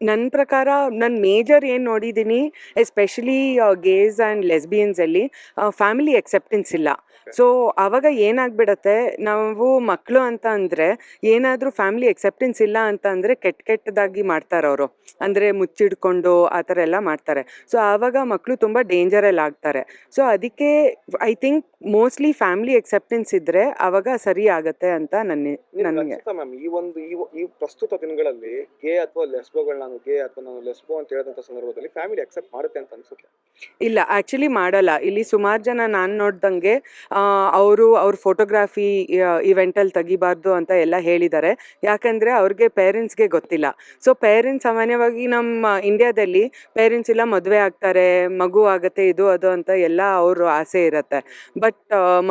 ನನ್ನ ಪ್ರಕಾರ ನಾನು ಮೇಜರ್ ಏನು ನೋಡಿದ್ದೀನಿ, ಎಸ್ಪೆಷಲಿ ಗೇಸ್ ಆ್ಯಂಡ್ ಲೆಸ್ಬಿಯನ್ಸಲ್ಲಿ ಫ್ಯಾಮಿಲಿ ಅಕ್ಸೆಪ್ಟೆನ್ಸ್ ಇಲ್ಲ. ಸೊ ಆವಾಗ ಏನಾಗ್ಬಿಡತ್ತೆ, ನಾವು ಮಕ್ಕಳು ಅಂತ ಅಂದರೆ ಏನಾದರೂ ಫ್ಯಾಮಿಲಿ ಅಕ್ಸೆಪ್ಟೆನ್ಸ್ ಇಲ್ಲ ಅಂತ ಅಂದರೆ ಕೆಟ್ಟದಾಗಿ ಮಾಡ್ತಾರೆ ಅವರು, ಅಂದರೆ ಮುಚ್ಚಿಡ್ಕೊಂಡು ಆ ಥರ ಎಲ್ಲ ಮಾಡ್ತಾರೆ. ಸೊ ಆವಾಗ ಮಕ್ಕಳು ತುಂಬ ಡೇಂಜರಲ್ಲಿ ಆಗ್ತಾರೆ. ಸೊ ಅದಕ್ಕೆ I think mostly family acceptance ಇದ್ದರೆ ಆವಾಗ ಸರಿ ಆಗತ್ತೆ ಅಂತ ನನಗೆ. ಮ್ಯಾಮ್ ಈ ಪ್ರಸ್ತುತ ದಿನಗಳಲ್ಲಿ ಗೇ ಅಥವಾ ನಾನು ಗೇ ಅಥವಾ ನಾನು ಲೆಸ್ಬೋ ಅಂತ ಹೇಳಿದಂತ ಸಂದರ್ಭದಲ್ಲಿ ಫ್ಯಾಮಿಲಿ ಅಕ್ಸೆಪ್ಟ್ ಮಾಡುತ್ತೆ ಅಂತ ಅನ್ಸುತ್ತೆ? ಇಲ್ಲ, ಆ್ಯಕ್ಚುಲಿ ಮಾಡಲ್ಲ. ಇಲ್ಲಿ ಸುಮಾರು ಜನ ನಾನು ನೋಡ್ದಂಗೆ ಅವ್ರ ಫೋಟೋಗ್ರಾಫಿ ಇವೆಂಟಲ್ಲಿ ತೆಗಿಬಾರ್ದು ಅಂತ ಎಲ್ಲ ಹೇಳಿದ್ದಾರೆ. ಯಾಕಂದರೆ ಅವ್ರಿಗೆ ಪೇರೆಂಟ್ಸ್ಗೆ ಗೊತ್ತಿಲ್ಲ. ಸೊ ಪೇರೆಂಟ್ಸ್ ಸಾಮಾನ್ಯವಾಗಿ ನಮ್ಮ ಇಂಡಿಯಾದಲ್ಲಿ ಪೇರೆಂಟ್ಸ್ ಎಲ್ಲ ಮದುವೆ ಆಗ್ತಾರೆ, ಮಗು ಆಗುತ್ತೆ, ಇದು ಅದು ಅಂತ ಎಲ್ಲ ಅವ್ರ ಆಸೆ ಇರುತ್ತೆ. ಬಟ್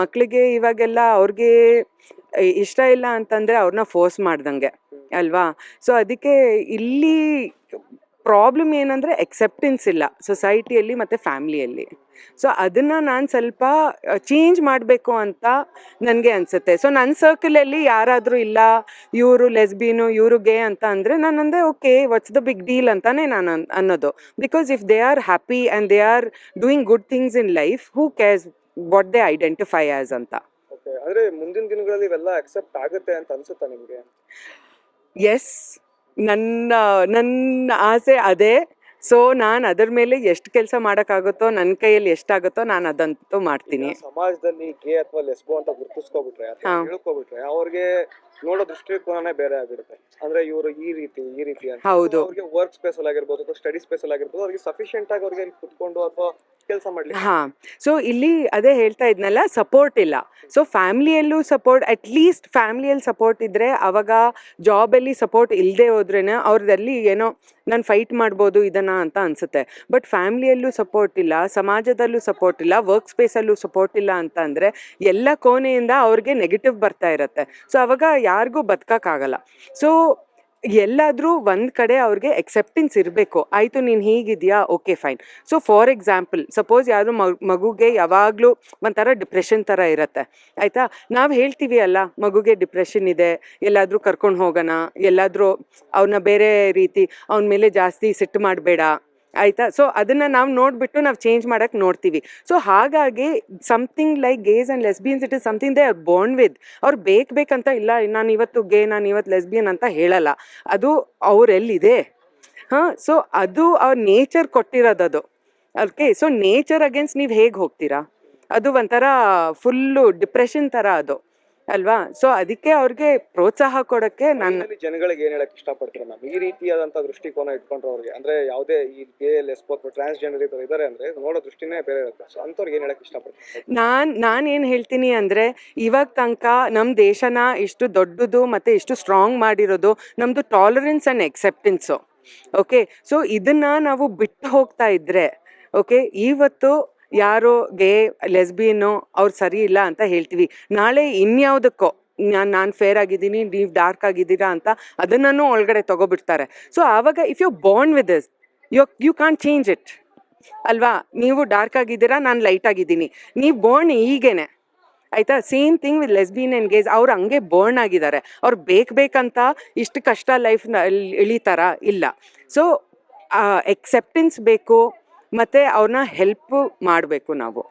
ಮಕ್ಕಳಿಗೆ ಇವಾಗೆಲ್ಲ ಅವ್ರಿಗೆ ಇಷ್ಟ ಇಲ್ಲ ಅಂತಂದರೆ ಅವ್ರನ್ನ ಫೋರ್ಸ್ ಮಾಡ್ದಂಗೆ ಅಲ್ವಾ. ಸೊ ಅದಕ್ಕೆ ಇಲ್ಲಿ ಪ್ರಾಬ್ಲಮ್ ಏನಂದರೆ ಎಕ್ಸೆಪ್ಟೆನ್ಸ್ ಇಲ್ಲ ಸೊಸೈಟಿಯಲ್ಲಿ ಮತ್ತು ಫ್ಯಾಮ್ಲಿಯಲ್ಲಿ. ಸೊ ಅದನ್ನು ನಾನು ಸ್ವಲ್ಪ ಚೇಂಜ್ ಮಾಡಬೇಕು ಅಂತ ನನಗೆ ಅನಿಸುತ್ತೆ. ಸೊ ನನ್ನ ಸರ್ಕಲಲ್ಲಿ ಯಾರಾದರೂ ಇಲ್ಲ ಇವರು ಲೆಸ್ಬಿನು ಇವರು ಗೇ ಅಂತ ಅಂದರೆ ನಾನು ಅಂದೆ okay, what's the big deal ಅಂತಾನೆ ನಾನು ಅನ್ನೋದು. Because if they are happy and they are doing good things in life, who cares what they identify as ಅಂತ. ಅಂದ್ರೆ ಮುಂದಿನ ದಿನಗಳಲ್ಲಿ ಇವೆಲ್ಲ ಅಕ್ಸೆಪ್ಟ್ ಆಗುತ್ತೆ ಅಂತ ಅನ್ಸುತ್ತಾ ನಿಮಗೆ? ಎಸ್, ನನ್ನ ಆಸೆ ಅದೇ. ಸೊ ನಾನು ಅದರ ಮೇಲೆ ಎಷ್ಟು ಕೆಲಸ ಮಾಡೋಕ್ಕಾಗುತ್ತೋ, ನನ್ನ ಕೈಯಲ್ಲಿ ಎಷ್ಟಾಗುತ್ತೋ ನಾನು ಅದಂತೂ ಮಾಡ್ತೀನಿ. ಸಮಾಜದಲ್ಲಿ ಗೇ ಅಥವಾ ಲೆಸ್ಬೋ ಅಂತ ಗುರುತಿಸ್ಕೊಬಿಟ್ರೆ ಅಥವಾ ಹೇಳ್ಕೊಬಿಟ್ರೆ ಅವ್ರಿಗೆ ನೋಡೋ ದೃಷ್ಟಿಕೋನನೇ ಬೇರೆ ಆಗಿರುತ್ತೆ. ಅಂದ್ರೆ ಇವರು ಈ ರೀತಿ ಅಂತ. ಹೌದು, ಅವ್ರಿಗೆ ವರ್ಕ್ ಸ್ಪೇಸ್ ಅಲ್ಲಿ ಆಗಿರ್ಬೋದು ಅಥವಾ ಸ್ಟಡಿ ಸ್ಪೇಸ್ ಅಲ್ಲಿ ಆಗಿರ್ಬೋದು, ಅವ್ರಿಗೆ ಸಫಿಶಿಯಂಟ್ ಆಗಿ ಅವ್ರಿಗೆ ಕುತ್ಕೊಂಡು ಅಥವಾ ಕೆಲಸ ಮಾಡ್ಲಿಕ್ಕೆ. ಸೊ ಇಲ್ಲಿ ಅದೇ ಹೇಳ್ತಾ ಇದ್ನಲ್ಲ, ಸಪೋರ್ಟ್ ಇಲ್ಲ. ಸೊ ಫ್ಯಾಮ್ಲಿಯಲ್ಲೂ ಸಪೋರ್ಟ್, ಅಟ್ಲೀಸ್ಟ್ ಫ್ಯಾಮ್ಲಿಯಲ್ಲಿ ಸಪೋರ್ಟ್ ಇದ್ದರೆ ಅವಾಗ ಜಾಬಲ್ಲಿ ಸಪೋರ್ಟ್ ಇಲ್ಲದೆ ಹೋದ್ರೇನೆ ಅವ್ರದಲ್ಲಿ ಏನೋ ನಾನು ಫೈಟ್ ಮಾಡ್ಬೋದು ಇದನ್ನು ಅಂತ ಅನಿಸುತ್ತೆ. ಬಟ್ ಫ್ಯಾಮ್ಲಿಯಲ್ಲೂ ಸಪೋರ್ಟ್ ಇಲ್ಲ, ಸಮಾಜದಲ್ಲೂ ಸಪೋರ್ಟ್ ಇಲ್ಲ, ವರ್ಕ್ ಸ್ಪೇಸಲ್ಲೂ ಸಪೋರ್ಟ್ ಇಲ್ಲ ಅಂತ ಅಂದರೆ ಎಲ್ಲ ಕೋಣೆಯಿಂದ ಅವ್ರಿಗೆ ನೆಗೆಟಿವ್ ಬರ್ತಾ ಇರುತ್ತೆ. ಸೊ ಅವಾಗ ಯಾರಿಗೂ ಬದುಕೋಕ್ಕಾಗಲ್ಲ. ಸೊ ಎಲ್ಲಾದರೂ ಒಂದು ಕಡೆ ಅವ್ರಿಗೆ ಎಕ್ಸೆಪ್ಟೆನ್ಸ್ ಇರಬೇಕು. ಆಯಿತು, ನೀನು ಹೀಗಿದೆಯಾ, okay fine. So for example, suppose ಯಾವುದು ಮಗುಗೆ ಯಾವಾಗಲೂ ಒಂಥರ ಡಿಪ್ರೆಷನ್ ಥರ ಇರುತ್ತೆ, ಆಯಿತಾ. ನಾವು ಹೇಳ್ತೀವಿ ಅಲ್ಲ, ಮಗುಗೆ ಡಿಪ್ರೆಷನ್ ಇದೆ, ಎಲ್ಲಾದರೂ ಕರ್ಕೊಂಡು ಹೋಗೋಣ, ಎಲ್ಲಾದರೂ ಅವನ್ನ ಬೇರೆ ರೀತಿ ಅವನ ಮೇಲೆ ಜಾಸ್ತಿ ಸಿಟ್ಟು ಮಾಡಬೇಡ, ಆಯಿತಾ. ಸೊ ಅದನ್ನು ನಾವು ನೋಡಿಬಿಟ್ಟು ನಾವು ಚೇಂಜ್ ಮಾಡೋಕ್ಕೆ ನೋಡ್ತೀವಿ. ಸೊ ಹಾಗಾಗಿ something like gays and lesbians, it is something they are born with. ಅವ್ರು ಬೇಕಂತ ಇಲ್ಲ, ನಾನು ಇವತ್ತು ಗೇ, ನಾನು ಇವತ್ತು ಲೆಸ್ಬಿಯನ್ ಅಂತ ಹೇಳಲ್ಲ. ಅದು ಅವರೆಲ್ಲಿದೆ. ಸೊ ಅದು ಅವ್ರ ನೇಚರ್ ಕೊಟ್ಟಿರೋದು. ಓಕೆ, ಸೊ ನೇಚರ್ ಅಗೇನ್ಸ್ಟ್ ನೀವು ಹೇಗೆ ಹೋಗ್ತೀರಾ? ಅದು ಒಂಥರ ಫುಲ್ಲು ಡಿಪ್ರೆಷನ್ ಥರ ಅದು ಅಲ್ವಾ. ಸೊ ಅದಕ್ಕೆ ಅವ್ರಿಗೆ ಪ್ರೋತ್ಸಾಹ ಕೊಡೋಕ್ಕೆ ನಾನು ಜನಗಳಿಗೆ ಏನ್ ಹೇಳಕ್ ಇಷ್ಟಪಡ್ತೀನಿ ಮ್ಯಾಮ್, ಈ ರೀತಿಯಾದಂತ ದೃಷ್ಟಿಕೋನ ಇಟ್ಕೊಂಡ್ರೆ ಅವ್ರಿಗೆ, ಅಂದ್ರೆ ಯಾವುದೇ ಈ ಗೇ ಲೆಸ್ಬೋ ಅಥವಾ ಟ್ರಾನ್ಸ್ಜೆಂಡರ್ ಇದ್ದಾರೆ ಅಂದ್ರೆ ನೋಡೋ ದೃಷ್ಟಿನೇ ಬೇರೆ ಇರುತ್ತೆ. ಸೊ ಅಂಥವ್ರಿಗೆ ಏನ್ ಹೇಳಕ್ ಇಷ್ಟಪಡ್ತೀನಿ? ನಾನೇನು ಹೇಳ್ತೀನಿ ಅಂದರೆ, ಇವಾಗ ತನಕ ನಮ್ಮ ದೇಶನ ಇಷ್ಟು ದೊಡ್ಡದು ಮತ್ತು ಇಷ್ಟು ಸ್ಟ್ರಾಂಗ್ ಮಾಡಿರೋದು ನಮ್ಮದು ಟಾಲರೆನ್ಸ್ ಆ್ಯಂಡ್ ಎಕ್ಸೆಪ್ಟೆನ್ಸು. ಓಕೆ, ಸೊ ಇದನ್ನು ನಾವು ಬಿಟ್ಟು ಹೋಗ್ತಾ ಇದ್ದರೆ, ಓಕೆ, ಇವತ್ತು ಯಾರೋ ಗೇ ಲೆಸ್ಬಿಯನ್ನು ಅವ್ರು ಸರಿ ಇಲ್ಲ ಅಂತ ಹೇಳ್ತೀವಿ, ನಾಳೆ ಇನ್ಯಾವುದಕ್ಕೋ ನಾನು ಫೇರ್ ಆಗಿದ್ದೀನಿ, ನೀವು ಡಾರ್ಕ್ ಆಗಿದ್ದೀರಾ ಅಂತ ಅದನ್ನು ಒಳಗಡೆ ತೊಗೊಬಿಡ್ತಾರೆ. ಸೊ ಆವಾಗ if you born with this, you can't change it ಅಲ್ವಾ. ನೀವು ಡಾರ್ಕ್ ಆಗಿದ್ದೀರಾ, ನಾನು ಲೈಟ್ ಆಗಿದ್ದೀನಿ, ನೀವು ಬೋರ್ನ್ ಹೀಗೇನೆ, ಆಯಿತಾ. Same thing with lesbian and gays, ಅವ್ರು ಹಂಗೆ ಬೋರ್ನ್ ಆಗಿದ್ದಾರೆ. ಅವ್ರು ಬೇಕಂತ ಇಷ್ಟು ಕಷ್ಟ ಲೈಫ್ನ ಇಳಿತಾರ? ಇಲ್ಲ. ಸೊ ಎಕ್ಸೆಪ್ಟೆನ್ಸ್ ಬೇಕು ಮತ್ತು ಅವ್ರನ್ನ ಹೆಲ್ಪ್ ಮಾಡಬೇಕು ನಾವು.